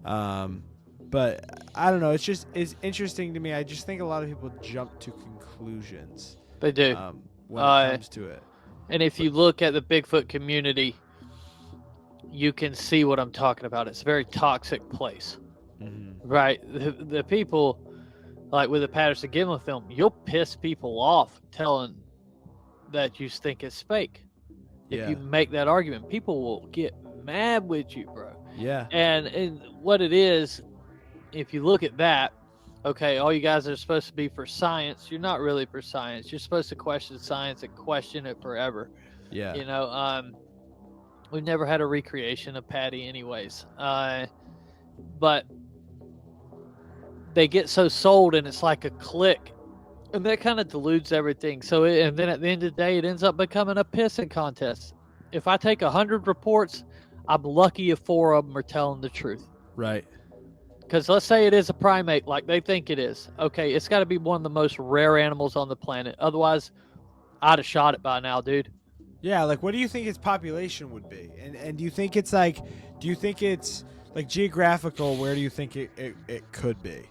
But I don't know. It's interesting to me. I just think a lot of people jump to conclusions. They do. When it comes to it. And if you look at the Bigfoot community, you can see what I'm talking about. It's a very toxic place. Mm-hmm. Right? The people, like with the Patterson-Gimlin film, you'll piss people off telling that you think it's fake. If you make that argument, people will get mad with you, bro. Yeah. And what it is, if you look at that, okay, all you guys are supposed to be for science. You're not really for science. You're supposed to question science and question it forever. Yeah. We've never had a recreation of Patty anyways. But they get so sold, and it's like a click, and that kind of dilutes everything. So, and then at the end of the day, it ends up becoming a pissing contest. If I take 100 reports, I'm lucky if 4 of them are telling the truth. Right. Because let's say it is a primate, like they think it is. Okay, it's got to be one of the most rare animals on the planet. Otherwise, I'd have shot it by now, dude. Yeah, like what do you think its population would be? And do you think it's like geographical? Where do you think it could be?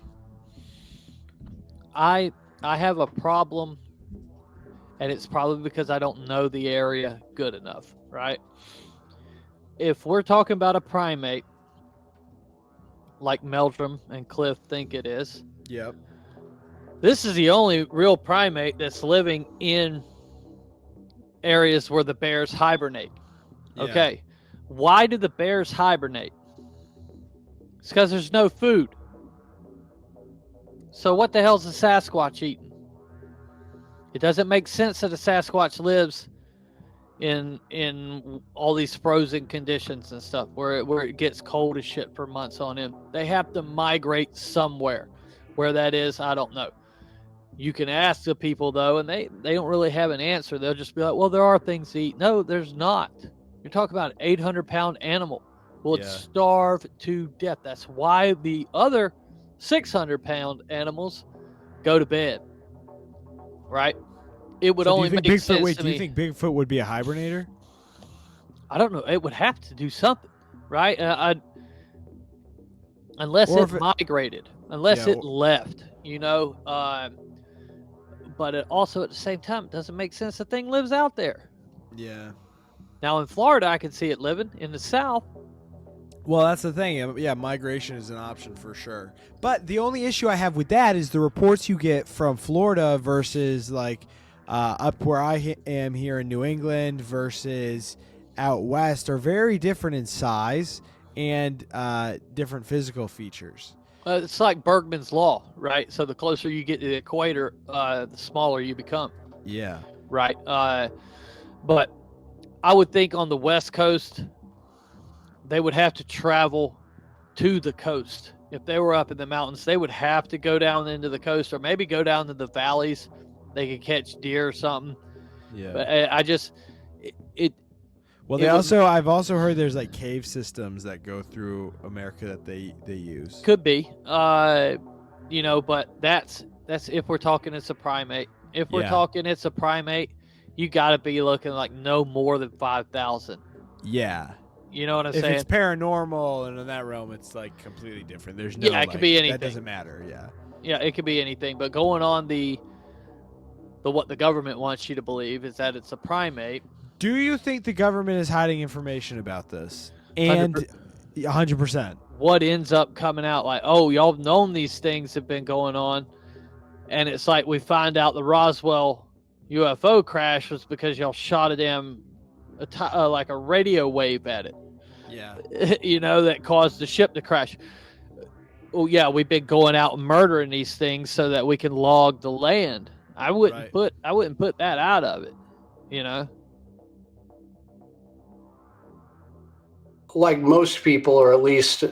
I have a problem, and it's probably because I don't know the area good enough, right? If we're talking about a primate, like Meldrum and Cliff think it is. Yep. This is the only real primate that's living in areas where the bears hibernate. Yeah. Okay. Why do the bears hibernate? It's because there's no food. So what the hell's a Sasquatch eating? It doesn't make sense that a Sasquatch lives in all these frozen conditions and stuff where it gets cold as shit for months on end. They have to migrate somewhere. Where that is, I don't know. You can ask the people though, and they don't really have an answer. They'll just be like, well, there are things to eat. No, there's not. You're talking about an 800-pound animal. Well, it's starve to death. That's why the other 600-pound animals go to bed. Right? It would only make sense to me. Do you think Bigfoot would be a hibernator? I don't know. It would have to do something, right? Unless it migrated, unless it left, But it also, at the same time, it doesn't make sense the thing lives out there. Yeah. Now, in Florida, I can see it living. In the South. Well, that's the thing. Yeah, migration is an option for sure. But the only issue I have with that is the reports you get from Florida versus like up where I am here in New England versus out west are very different in size and different physical features. It's like Bergman's Law, right? So the closer you get to the equator, the smaller you become. Yeah. Right. But I would think on the West Coast, they would have to travel to the coast. If they were up in the mountains, they would have to go down into the coast or maybe go down to the valleys. They could catch deer or something. Yeah. But I've also heard there's like cave systems that go through America that they use. Could be. But that's if we're talking it's a primate. If we're talking it's a primate, you got to be looking like no more than 5,000. Yeah. You know what I'm if saying? it's paranormal and in that realm, it's like completely different. There's no, Yeah, it could be anything. That doesn't matter. Yeah. Yeah, it could be anything. But going on the what the government wants you to believe is that it's a primate. Do you think the government is hiding information about this? And 100%. What ends up coming out like, oh, y'all have known these things have been going on, and it's like we find out the Roswell UFO crash was because y'all shot like a radio wave at it. Yeah. You know, that caused the ship to crash. Oh yeah, we've been going out and murdering these things so that we can log the land. I wouldn't put that out of it, you know. Like most people, or at least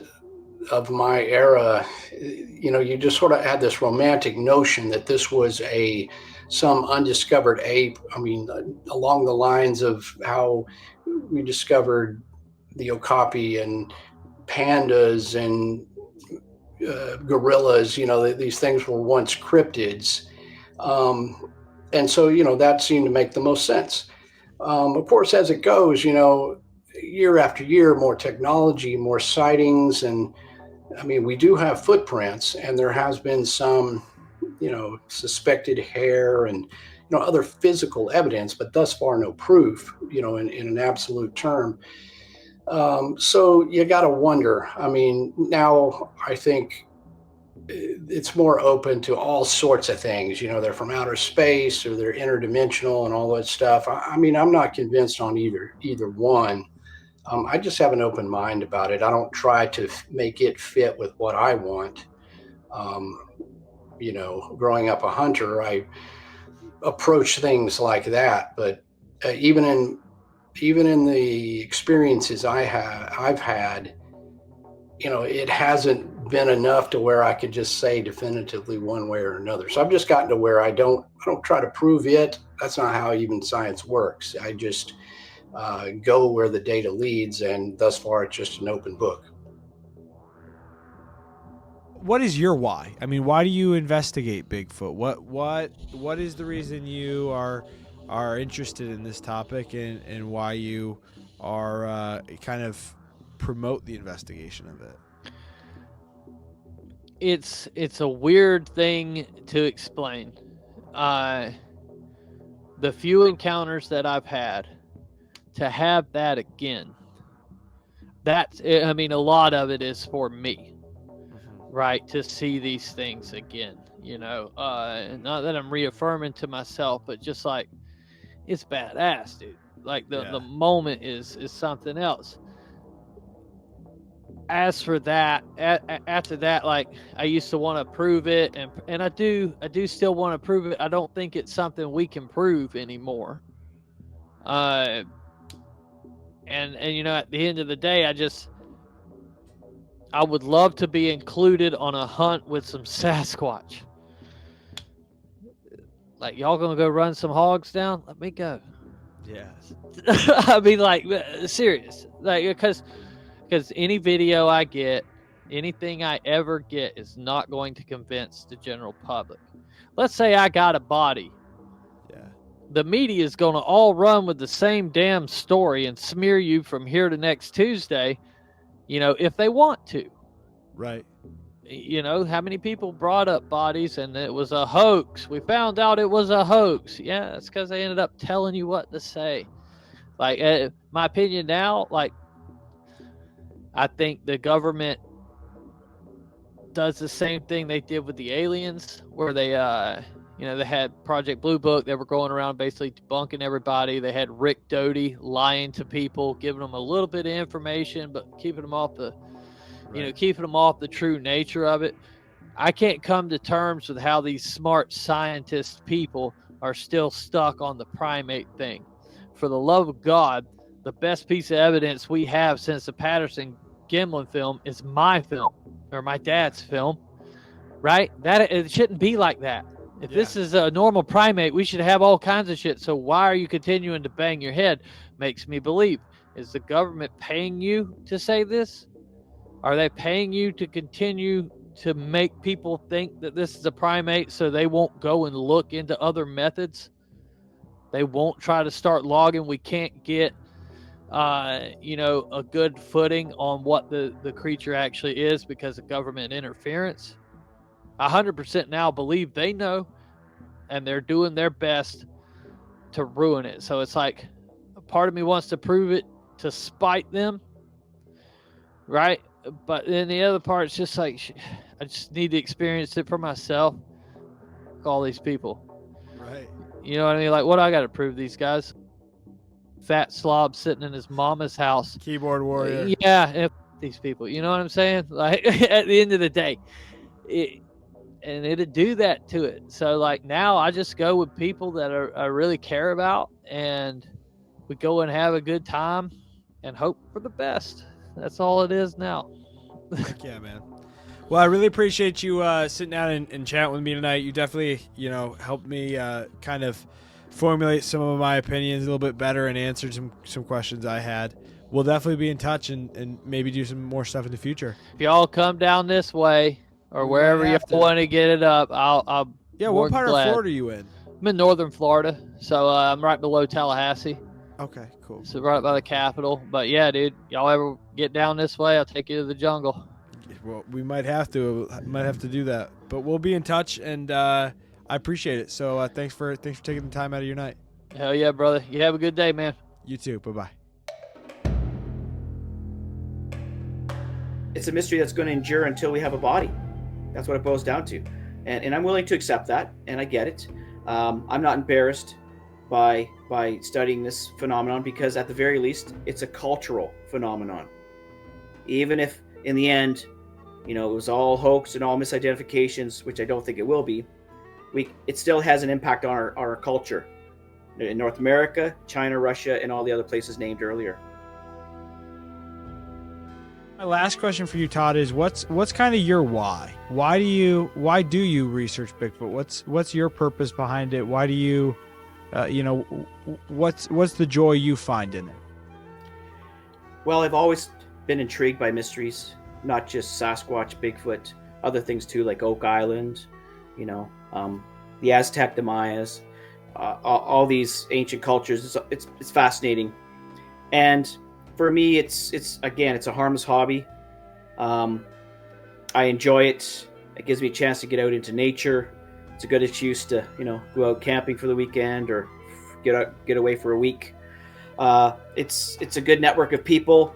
of my era, you know, you just sort of had this romantic notion that this was some undiscovered ape. I mean, along the lines of how we discovered the okapi and pandas and gorillas. You know, these things were once cryptids, and so, you know, that seemed to make the most sense. Of course, as it goes, you know, year after year, more technology, more sightings, and I mean, we do have footprints, and there has been some, you know, suspected hair and, you know, other physical evidence, but thus far no proof, you know, in an absolute term. So you got to wonder. I mean, now I think it's more open to all sorts of things. You know, they're from outer space or they're interdimensional and all that stuff. I mean, I'm not convinced on either one. I just have an open mind about it. I don't try to make it fit with what I want. You know, growing up a hunter, I approach things like that. But even in the experiences I've had, you know, it hasn't been enough to where I could just say definitively one way or another. So I've just gotten to where I don't try to prove it. That's not how even science works. I just go where the data leads, and thus far it's just an open book. What is your why? I mean, why do you investigate Bigfoot? What is the reason you are interested in this topic, and why you are kind of promote the investigation of it? It's a weird thing to explain. The few encounters that I've had, to have that again, I mean, a lot of it is for me, right? To see these things again, you know, not that I'm reaffirming to myself, but just like, it's badass, dude. Like the moment is something else. As for that, after that, like, I used to want to prove it, and I do still want to prove it. I don't think it's something we can prove anymore. And you know, at the end of the day, I would love to be included on a hunt with some Sasquatch. Like, y'all gonna go run some hogs down? Let me go. Yeah. I mean, like, serious. Like, because any video I get, anything I ever get is not going to convince the general public. Let's say I got a body. Yeah. The media is going to all run with the same damn story and smear you from here to next Tuesday, you know, if they want to. Right. You know, how many people brought up bodies and it was a hoax? We found out it was a hoax. Yeah, that's because they ended up telling you what to say. Like, my opinion now, like, I think the government does the same thing they did with the aliens, where they, you know, they had Project Blue Book. They were going around basically debunking everybody. They had Rick Doty lying to people, giving them a little bit of information, but keeping them off the, you know, keeping them off the true nature of it. I can't come to terms with how these smart scientist people are still stuck on the primate thing. For the love of God, the best piece of evidence we have since the Patterson-Gimlin film is my film, or my dad's film, right? That it shouldn't be like that. If this is a normal primate, we should have all kinds of shit. So why are you continuing to bang your head? Makes me believe. Is the government paying you to say this? Are they paying you to continue to make people think that this is a primate so they won't go and look into other methods? They won't try to start logging. We can't get a good footing on what the creature actually is because of government interference. 100% now believe they know, and they're doing their best to ruin it. So it's like a part of me wants to prove it to spite them, right? But then the other part is just like, I just need to experience it for myself. All these people, Right. you know what I mean? Like, what do I got to prove these guys? Fat slob sitting in his mama's house. Keyboard warrior. Yeah, and these people. You know what I'm saying? Like, at the end of the day, it'd do that to it. So like now I just go with people that I really care about, and we go and have a good time and hope for the best. That's all it is now. Heck yeah, man. Well, I really appreciate you sitting down and chatting with me tonight. You definitely, helped me kind of formulate some of my opinions a little bit better and answered some questions I had. We'll definitely be in touch and maybe do some more stuff in the future. If y'all come down this way or wherever you want to get it up, I'll Yeah, what part of Florida are you in? I'm in northern Florida, so I'm right below Tallahassee. Okay, cool. So right by the capital. But yeah, dude, y'all ever get down this way, I'll take you to the jungle. Well, we might have to do that, but we'll be in touch, and I appreciate it. So thanks for taking the time out of your night. Hell yeah, brother. You have a good day, man. You too. Bye-bye. It's a mystery that's going to endure until we have a body. That's what it boils down to. And I'm willing to accept that, and I get it. I'm not embarrassed by studying this phenomenon, because at the very least, it's a cultural phenomenon. Even if in the end, it was all hoax and all misidentifications, which I don't think it will be, it still has an impact on our culture in North America, China, Russia, and all the other places named earlier. My last question for you, Todd, is what's kind of your why? Why do you research Bigfoot? What's your purpose behind it? Why do you, what's the joy you find in it? Well, I've always been intrigued by mysteries, not just Sasquatch, Bigfoot, other things too, like Oak Island, the Aztec, the Mayas, all these ancient cultures. It's fascinating, and for me, it's a harmless hobby. I enjoy it. It gives me a chance to get out into nature. It's a good excuse to go out camping for the weekend or get away for a week. It's a good network of people.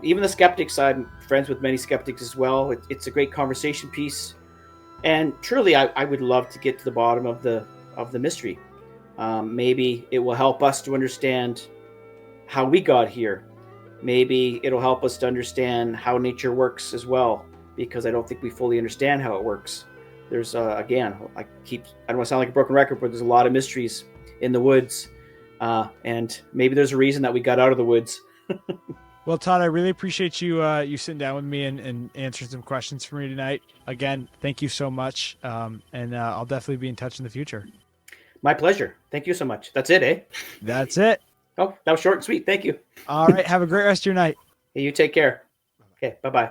Even the skeptics, I'm friends with many skeptics as well. It's a great conversation piece, and truly, I would love to get to the bottom of the mystery. Maybe it will help us to understand how we got here. Maybe it'll help us to understand how nature works as well, because I don't think we fully understand how it works. There's I don't want to sound like a broken record, but there's a lot of mysteries in the woods, and maybe there's a reason that we got out of the woods. Well, Todd, I really appreciate you sitting down with me and answering some questions for me tonight. Again, thank you so much, and I'll definitely be in touch in the future. My pleasure. Thank you so much. That's it, eh? That's it. Oh, that was short and sweet. Thank you. All right. Have a great rest of your night. Hey, you take care. Okay, bye-bye.